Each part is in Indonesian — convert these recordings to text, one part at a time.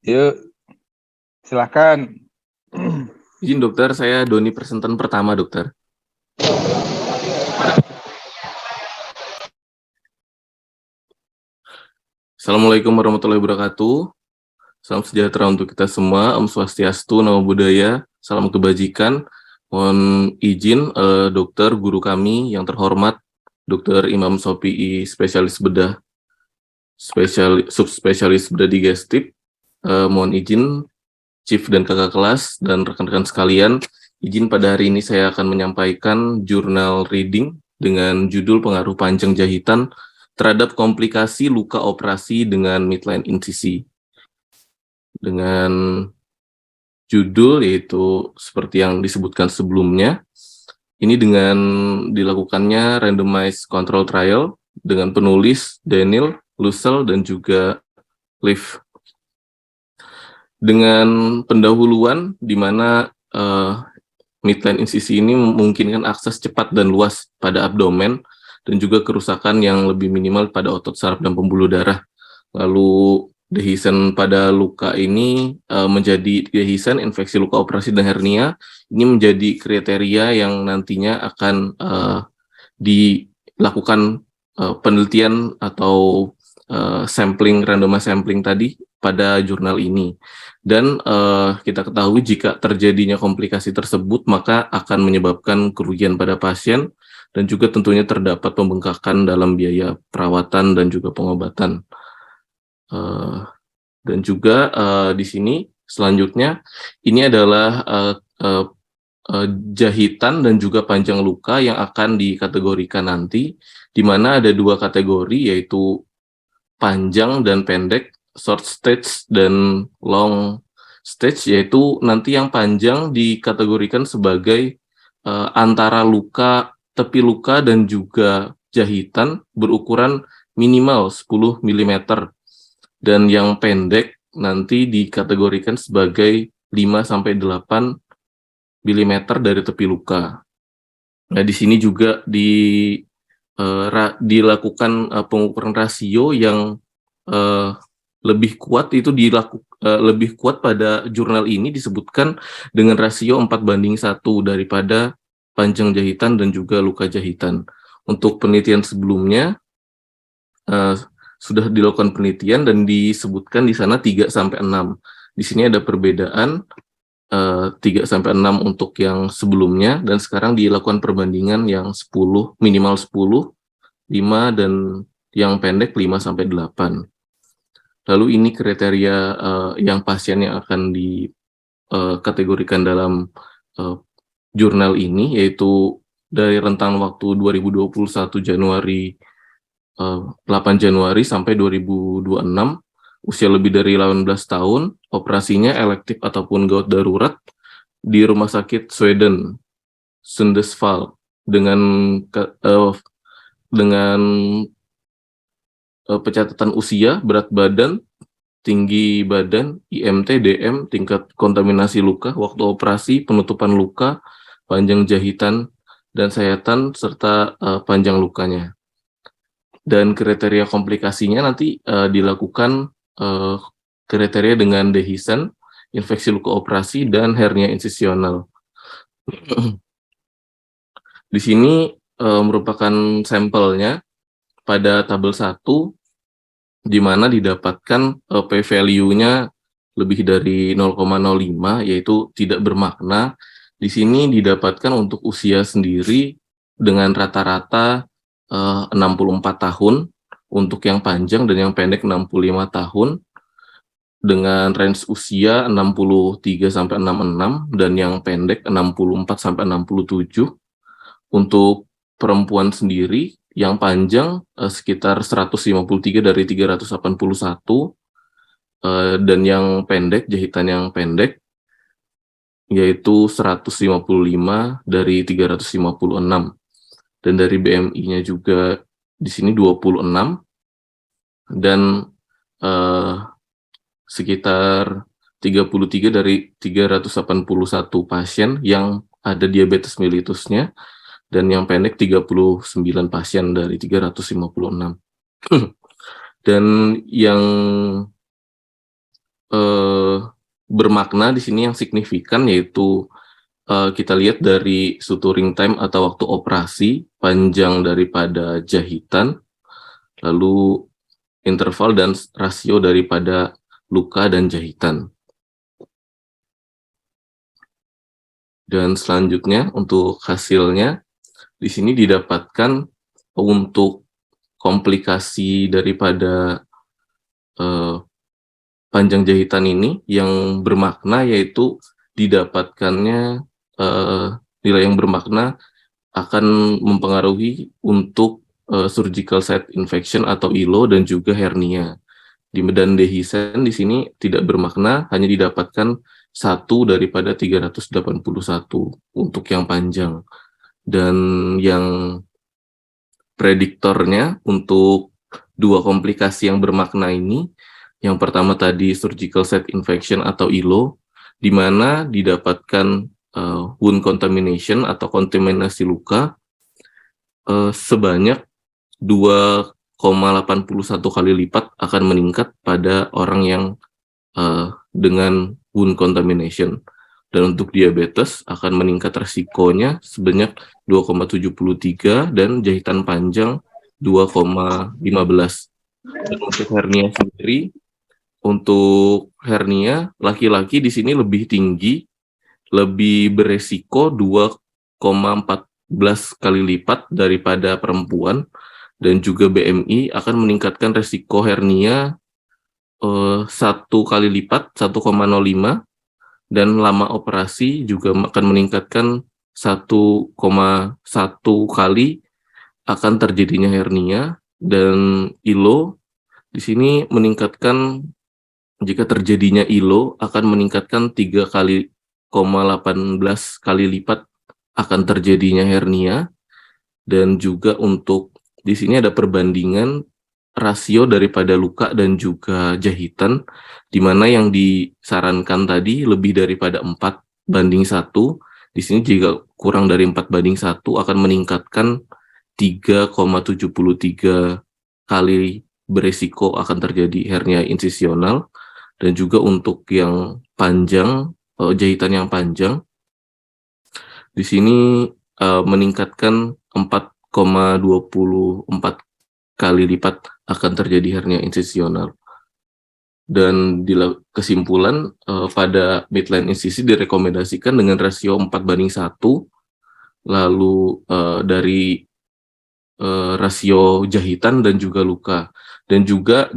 Yuk, silahkan. Izin dokter, saya Doni presenten pertama dokter. Assalamualaikum warahmatullahi wabarakatuh. Salam sejahtera untuk kita semua. Om Swastiastu, Namo Buddhaya, salam kebajikan. Mohon izin dokter, guru kami yang terhormat, Dokter Imam Sofi'i, spesialis bedah, subspesialis bedah digestif. Mohon izin Chief dan kakak kelas dan rekan-rekan sekalian, izin pada hari ini saya akan menyampaikan jurnal reading dengan judul pengaruh panjang jahitan terhadap komplikasi luka operasi dengan midline incisi. Dengan judul yaitu seperti yang disebutkan sebelumnya, ini dengan dilakukannya randomized control trial dengan penulis Daniel, Lusel, dan juga Liv. Dengan pendahuluan di mana midline incisi ini memungkinkan akses cepat dan luas pada abdomen dan juga kerusakan yang lebih minimal pada otot saraf dan pembuluh darah. Lalu dehiscent pada luka ini menjadi dehiscent, infeksi luka operasi dan hernia. Ini menjadi kriteria yang nantinya akan dilakukan penelitian atau sampling, randomized sampling tadi pada jurnal ini. Dan kita ketahui jika terjadinya komplikasi tersebut maka akan menyebabkan kerugian pada pasien dan juga tentunya terdapat pembengkakan dalam biaya perawatan dan juga pengobatan. Dan juga di sini selanjutnya ini adalah jahitan dan juga panjang luka yang akan dikategorikan nanti, di mana ada dua kategori yaitu panjang dan pendek, short stage dan long stage, yaitu nanti yang panjang dikategorikan sebagai antara luka, tepi luka dan juga jahitan berukuran minimal 10 mm, dan yang pendek nanti dikategorikan sebagai 5-8 mm dari tepi luka. Nah, di sini juga dilakukan pengukuran rasio yang lebih kuat, itu lebih kuat pada jurnal ini disebutkan dengan rasio 4:1 daripada panjang jahitan dan juga luka jahitan. Untuk penelitian sebelumnya sudah dilakukan penelitian dan disebutkan di sana 3-6. Di sini ada perbedaan 3-6 untuk yang sebelumnya, dan sekarang dilakukan perbandingan yang 10, minimal 10, 5, dan yang pendek 5-8. Lalu ini kriteria yang pasien yang akan dikategorikan dalam jurnal ini, yaitu dari rentang waktu 2021 Januari 8 Januari sampai 2026, usia lebih dari 18 tahun, operasinya elektif ataupun gawat darurat di Rumah Sakit Sweden, Sundsvall, dengan pencatatan usia, berat badan, tinggi badan, IMT, DM, tingkat kontaminasi luka, waktu operasi, penutupan luka, panjang jahitan dan sayatan, serta panjang lukanya. Dan kriteria komplikasinya nanti dilakukan kriteria dengan dehiscent, infeksi luka operasi, dan hernia insisional. Di sini merupakan sampelnya pada tabel 1, di mana didapatkan p-value-nya lebih dari 0,05, yaitu tidak bermakna. Di sini didapatkan untuk usia sendiri dengan rata-rata 64 tahun, untuk yang panjang dan yang pendek 65 tahun, dengan range usia 63-66, dan yang pendek 64-67. Untuk perempuan sendiri, yang panjang sekitar 153 dari 381, dan yang pendek, jahitan yang pendek, yaitu 155 dari 356. Dan dari BMI-nya juga di sini 26, dan sekitar 33 dari 381 pasien yang ada diabetes mellitusnya, dan yang pendek 39 pasien dari 356. Dan yang bermakna di sini yang signifikan yaitu kita lihat dari suturing time atau waktu operasi, panjang daripada jahitan, lalu interval dan rasio daripada luka dan jahitan. Dan selanjutnya untuk hasilnya, di sini didapatkan untuk komplikasi daripada panjang jahitan ini yang bermakna yaitu didapatkannya nilai yang bermakna akan mempengaruhi untuk surgical site infection atau ILO dan juga hernia. Dan dehiscence di sini tidak bermakna, hanya didapatkan 1 daripada 381 untuk yang panjang. Dan yang prediktornya untuk 2 komplikasi yang bermakna ini, yang pertama tadi surgical site infection atau ILO, di mana didapatkan wound contamination atau kontaminasi luka sebanyak 2,81 kali lipat akan meningkat pada orang yang dengan wound contamination. Dan untuk diabetes akan meningkat resikonya sebanyak 2,73 dan jahitan panjang 2,15. Dan untuk hernia sendiri, untuk hernia laki-laki di sini lebih tinggi, lebih beresiko 2,14 kali lipat daripada perempuan, dan juga BMI akan meningkatkan resiko hernia 1 kali lipat, 1,05, dan lama operasi juga akan meningkatkan 1,1 kali akan terjadinya hernia. Dan ILO di sini meningkatkan, jika terjadinya ILO akan meningkatkan 3,18 kali lipat akan terjadinya hernia. Dan juga untuk di sini ada perbandingan rasio daripada luka dan juga jahitan, di mana yang disarankan tadi lebih daripada 4:1. Di sini jika kurang dari 4:1 akan meningkatkan 3,73 kali beresiko akan terjadi hernia insisional. Dan juga untuk yang panjang, jahitan yang panjang, di sini meningkatkan 4,24 kali lipat akan terjadi hernia insisional. Dan kesimpulan pada midline insisi direkomendasikan dengan rasio 4:1, lalu dari rasio jahitan dan juga luka. Dan juga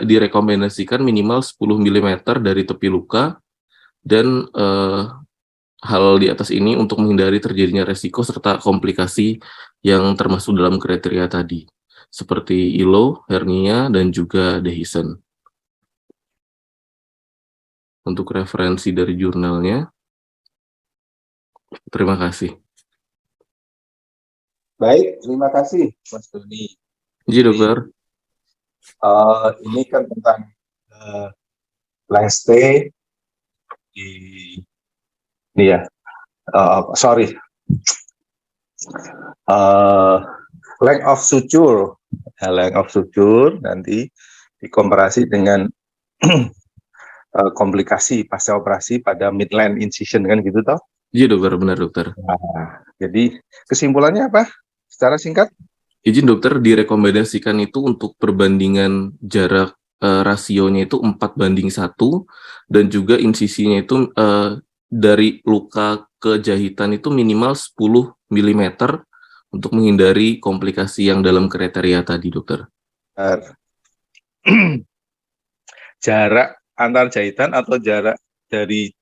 direkomendasikan minimal 10 mm dari tepi luka, dan hal di atas ini untuk menghindari terjadinya resiko serta komplikasi yang termasuk dalam kriteria tadi, seperti ILO, hernia, dan juga dehiscence. Untuk referensi dari jurnalnya, terima kasih. Baik, terima kasih Mas Doni. Ji, dokter. Ini kan tentang length stay di ini ya. Length of suture. Length of suture nanti dikomparasi dengan komplikasi pasca operasi pada midline incision, kan gitu toh? Iya dokter, benar dokter. Nah, jadi kesimpulannya apa? Secara singkat? Izin dokter, direkomendasikan itu untuk perbandingan jarak rasionya itu 4:1, dan juga insisinya itu dari luka ke jahitan itu minimal 10 mm untuk menghindari komplikasi yang dalam kriteria tadi, dokter. Jarak antar jahitan atau jarak dari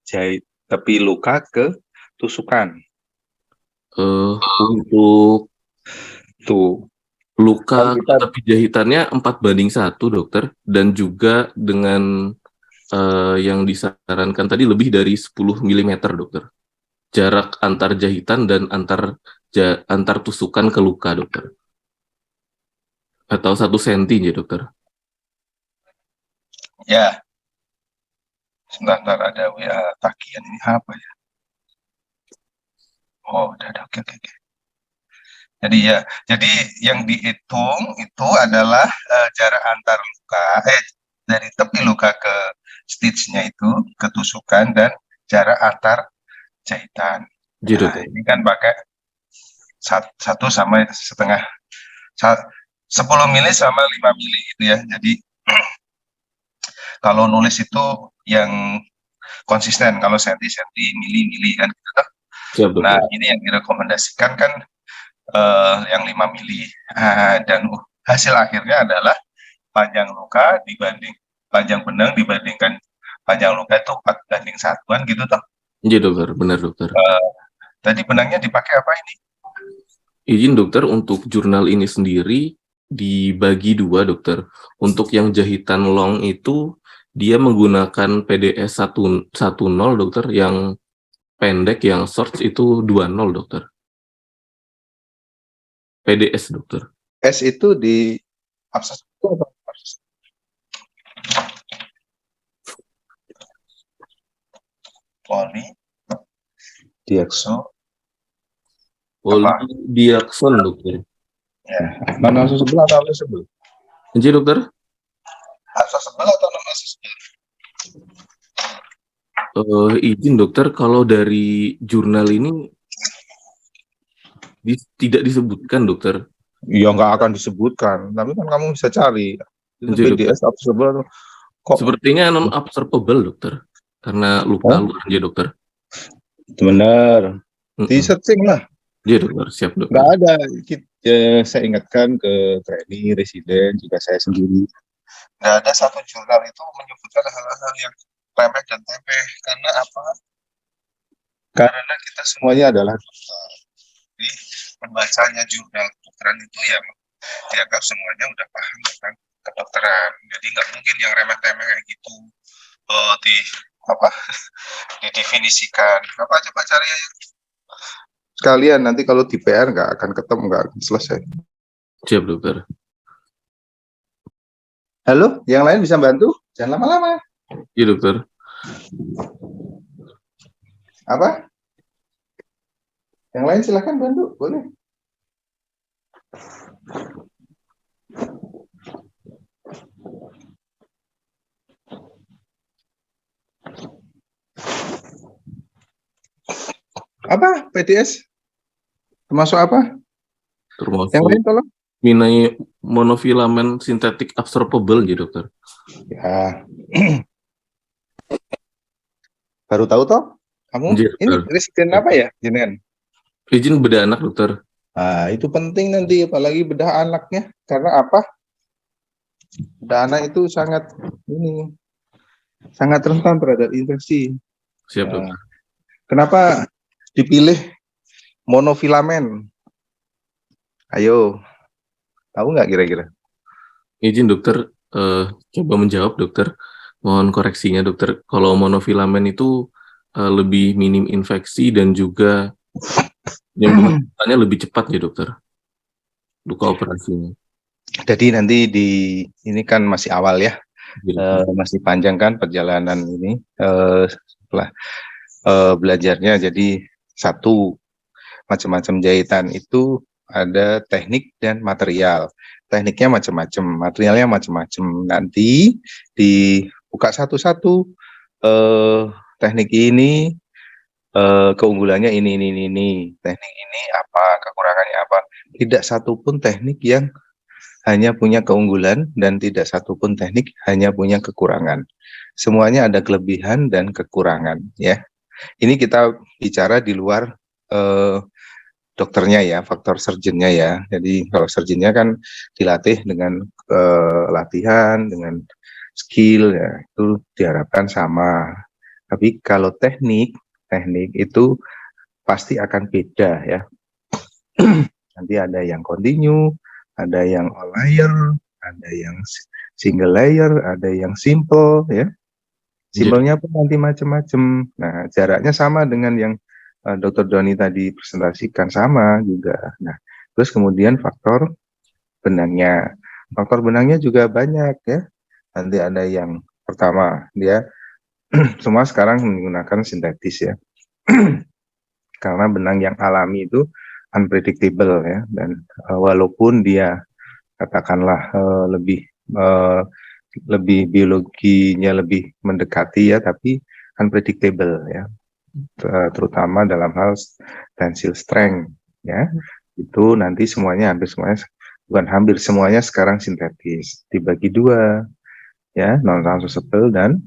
tepi luka ke tusukan? Untuk luka ke tepi jahitannya 4:1, dokter, dan juga dengan yang disarankan tadi lebih dari 10 mm, dokter. Jarak antar jahitan dan antar tusukan ke luka, dokter. Atau 1 cm ya, dokter. Ya. Sebentar, ada WA tagihan ini apa ya? Oh, udah ada. Oke. Jadi yang dihitung itu adalah jarak antar luka, dari tepi luka ke stitch-nya itu, ketusukan, dan jarak antar jahitan. Iya, Nah, dokter. ini kan pakai 1,5 10 mili sama 5 mili gitu ya. Jadi kalau nulis itu yang konsisten, kalau senti-senti, mili-mili kan gitu. Siap, Nah, dokter. ini yang direkomendasikan kan yang 5 mili. Dan hasil akhirnya adalah panjang luka dibanding panjang benang dibandingkan panjang luka itu 4:1 gitu toh. Iya, dokter. Benar, dokter. Tadi benangnya dipakai apa ini? Izin dokter, untuk jurnal ini sendiri dibagi dua, dokter. Untuk yang jahitan long itu dia menggunakan PDS 110, dokter. Yang pendek, yang short itu 20, dokter. PDS, dokter. S itu di absas itu apa? Poli diakso Polydioxon, dokter. ya. Mana absas sebelah atau absas sebelah? Iya, dokter. Absas sebelah atau non absas sebelah? Izin dokter, kalau dari jurnal ini tidak disebutkan, dokter. Ya nggak akan disebutkan, tapi kan kamu bisa cari. Itu Iya, dokter. PDS absas sebelah kok Sepertinya non-absorbable, dokter. Karena luka luar aja, dokter. benar. Di Mm-mm. searching lah. Iya, dokter. Siap, dokter. Nggak ada. Saya ingatkan ke trainee, residen, juga saya sendiri. Nggak ada satu jurnal itu menyebutkan hal-hal yang remeh dan temeh. Karena apa? Karena kita semuanya adalah dokter. Jadi pembacanya jurnal kedokteran itu ya dianggap semuanya udah paham tentang kedokteran. Jadi nggak mungkin yang remeh-temeh kayak gitu di apa didefinisikan. Apa coba cari aja sekalian, nanti kalau di PR nggak akan ketemu, nggak akan selesai. Siap, dokter. Halo, yang lain bisa bantu? Jangan lama-lama. Iya, dokter. Apa? Yang lain silahkan bantu, boleh. Apa? PDS? Termasuk apa? Termasuk Yang lain tolong. minai monofilamen sintetik absorbable, ya, dokter. Ya. Baru tahu toh? Kamu Iya, ini dokter. resisten apa ya, jenengan? Izin bedah anak, dokter. Nah, itu penting nanti, apalagi bedah anaknya. Karena apa? Bedah anak itu sangat rentan terhadap infeksi. Siap, Nah, dokter. kenapa dipilih monofilamen? Ayo, tahu nggak kira-kira? Izin dokter, coba menjawab, dokter. Mohon koreksinya, dokter. Kalau monofilamen itu lebih minim infeksi dan juga penyembuhannya lebih cepat, ya, dokter. Luka operasinya. Jadi nanti ini kan masih awal ya, Ya, masih panjang kan perjalanan ini setelah belajarnya. Jadi satu, macam-macam jahitan itu ada teknik dan material. Tekniknya macam-macam, materialnya macam-macam. Nanti dibuka satu-satu, teknik ini keunggulannya ini. Teknik ini apa, kekurangannya apa. Tidak satupun teknik yang hanya punya keunggulan dan tidak satupun teknik hanya punya kekurangan. Semuanya ada kelebihan dan kekurangan ya. Ini kita bicara di luar dokternya ya, faktor surgeonnya ya. Jadi kalau surgeonnya kan dilatih dengan latihan, dengan skill ya, itu diharapkan sama. Tapi kalau teknik itu pasti akan beda ya. Nanti ada yang continue, ada yang all layer, ada yang single layer, ada yang simple ya. Simpelnya pun nanti macam-macam. Nah, jaraknya sama dengan yang Dr. Doni tadi presentasikan, sama juga. Nah, terus kemudian faktor benangnya. Faktor benangnya juga banyak ya. Nanti ada yang pertama, dia semua sekarang menggunakan sintetis ya. Karena benang yang alami itu unpredictable ya, dan walaupun dia katakanlah lebih lebih biologinya lebih mendekati ya, tapi unpredictable ya, terutama dalam hal tensile strength ya. Itu nanti hampir semuanya, bukan hampir semuanya sekarang sintetis, dibagi dua ya, non transmissible dan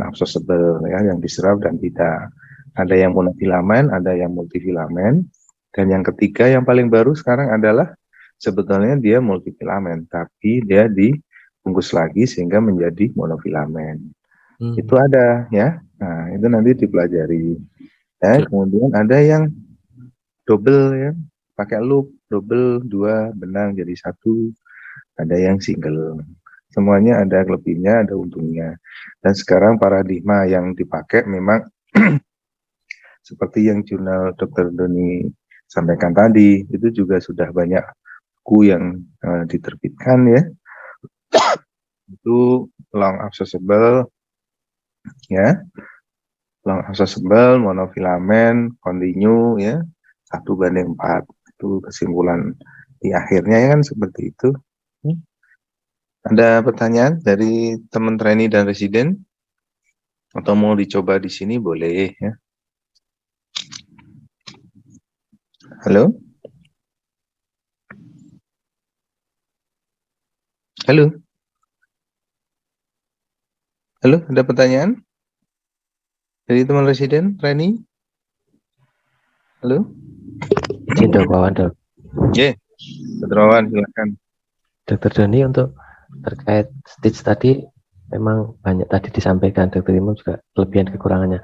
absorbable ya, yang diserap dan tidak. Ada yang monofilamen, ada yang multifilamen, dan yang ketiga yang paling baru sekarang adalah sebetulnya dia multifilamen, tapi dia dibungkus lagi sehingga menjadi monofilamen. Itu ada ya. Nah, itu nanti dipelajari. Ya, kemudian ada yang double ya, pakai loop, double 2 benang jadi 1. Ada yang single. Semuanya ada lebihnya, ada untungnya. Dan sekarang paradigma yang dipakai memang seperti yang jurnal Dr. Doni sampaikan tadi, itu juga sudah banyak buku yang diterbitkan ya. Itu long absorbable ya, long absorbable, monofilamen, continue ya, 1:4. Itu kesimpulan di akhirnya ya kan, seperti itu. Ada pertanyaan dari teman trainee dan residen? Atau mau dicoba di sini boleh ya. Halo? Halo? Halo, ada pertanyaan? Dari teman residen, trainee? Halo? Izin dok, Wawan dok. Ya, Dr. Wawan, silakan. Dokter Doni, untuk terkait stage tadi memang banyak tadi disampaikan Dokter Imam juga kelebihan kekurangannya.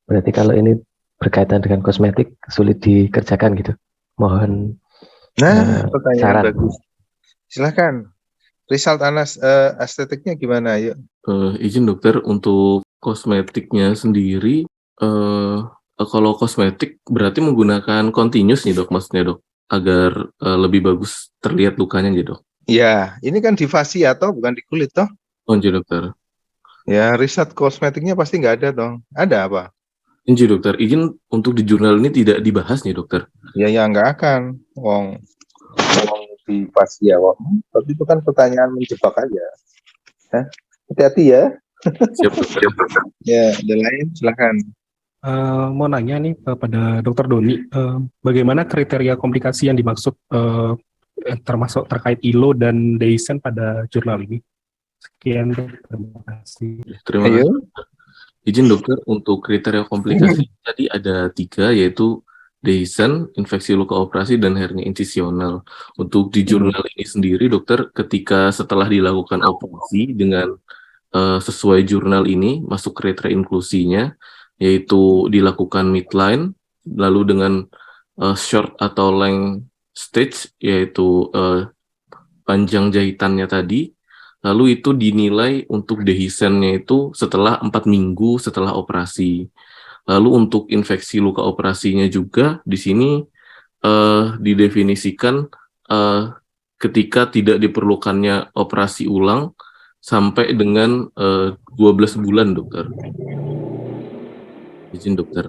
Berarti kalau ini berkaitan dengan kosmetik sulit dikerjakan gitu. Mohon pertanyaan saran. bagus. Silakan. Result estetiknya gimana? Yuk. Izin dokter, untuk kosmetiknya sendiri, kalau kosmetik berarti menggunakan continuous nih dok, maksudnya dok, agar lebih bagus terlihat lukanya gitu dok. Ya, ini kan di fascia toh, bukan di kulit toh? Oh, iya dokter. Ya, riset kosmetiknya pasti nggak ada dong. Ada apa? Izin dokter, izin untuk di jurnal ini tidak dibahas nih dokter. Ya nggak akan. Wong di fascia, tapi itu kan pertanyaan menjebak aja. Hati-hati ya. Siap dokter. Ya, ada lain, silakan. Mau nanya nih pada Dokter Doni, bagaimana kriteria komplikasi yang dimaksud termasuk terkait ILO dan Deisen pada jurnal ini? Sekian, terima kasih. Terima kasih. Izin dokter, untuk kriteria komplikasi tadi ada 3, yaitu Deisen, infeksi luka operasi, dan hernia insisional. Untuk di jurnal ini sendiri dokter, ketika setelah dilakukan operasi dengan sesuai jurnal ini, masuk kriteria inklusinya, yaitu dilakukan midline, lalu dengan short atau length stage, yaitu panjang jahitannya tadi, lalu itu dinilai untuk dehisennya itu setelah 4 minggu setelah operasi. Lalu untuk infeksi luka operasinya juga di sini didefinisikan ketika tidak diperlukannya operasi ulang sampai dengan 12 bulan dokter. Izin dokter.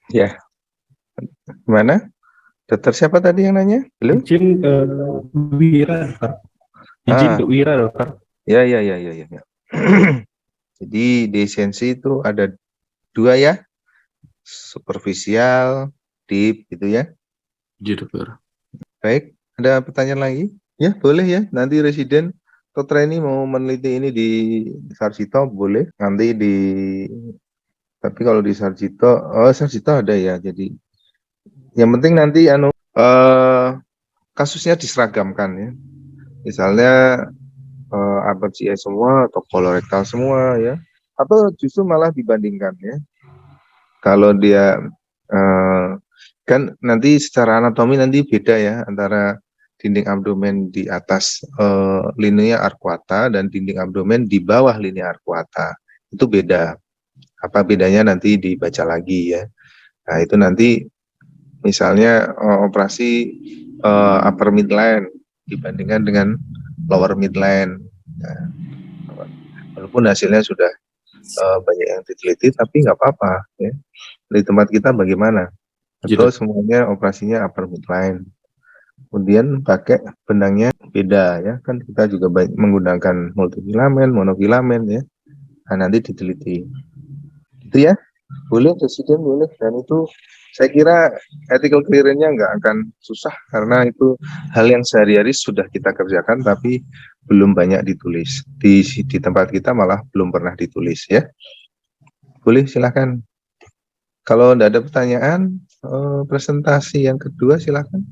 Ya. Gimana? Dokter siapa tadi yang nanya? Halo? Izin Wira, dokter. Izin Wira, dokter. Ya. Jadi desensi itu ada 2 ya, superficial, deep gitu ya. Iya dokter. Baik, ada pertanyaan lagi? Ya boleh ya, nanti residen atau trainee mau meneliti ini di Sarjito boleh, nanti tapi kalau di Sarjito, Sarjito ada ya, jadi yang penting nanti kasusnya diseragamkan ya, misalnya upper GI semua atau kolorektal semua ya, atau justru malah dibandingkan ya. Kalau dia kan nanti secara anatomi nanti beda ya antara dinding abdomen di atas linea arcuata dan dinding abdomen di bawah linea arcuata. Itu beda. Apa bedanya nanti dibaca lagi ya. Nah, itu nanti misalnya operasi upper midline dibandingkan dengan lower midline. Nah, walaupun hasilnya sudah banyak yang diteliti, tapi nggak apa-apa ya. Di tempat kita bagaimana? Atau semuanya operasinya upper midline. Kemudian pakai benangnya beda ya, kan kita juga menggunakan multifilamen, monofilamen ya. Nah, nanti diteliti. Itu ya, boleh Presiden, boleh. Dan itu saya kira ethical clearance-nya nggak akan susah karena itu hal yang sehari-hari sudah kita kerjakan tapi belum banyak ditulis. Di tempat kita malah belum pernah ditulis ya. Boleh, silakan. Kalau tidak ada pertanyaan, presentasi yang kedua silakan.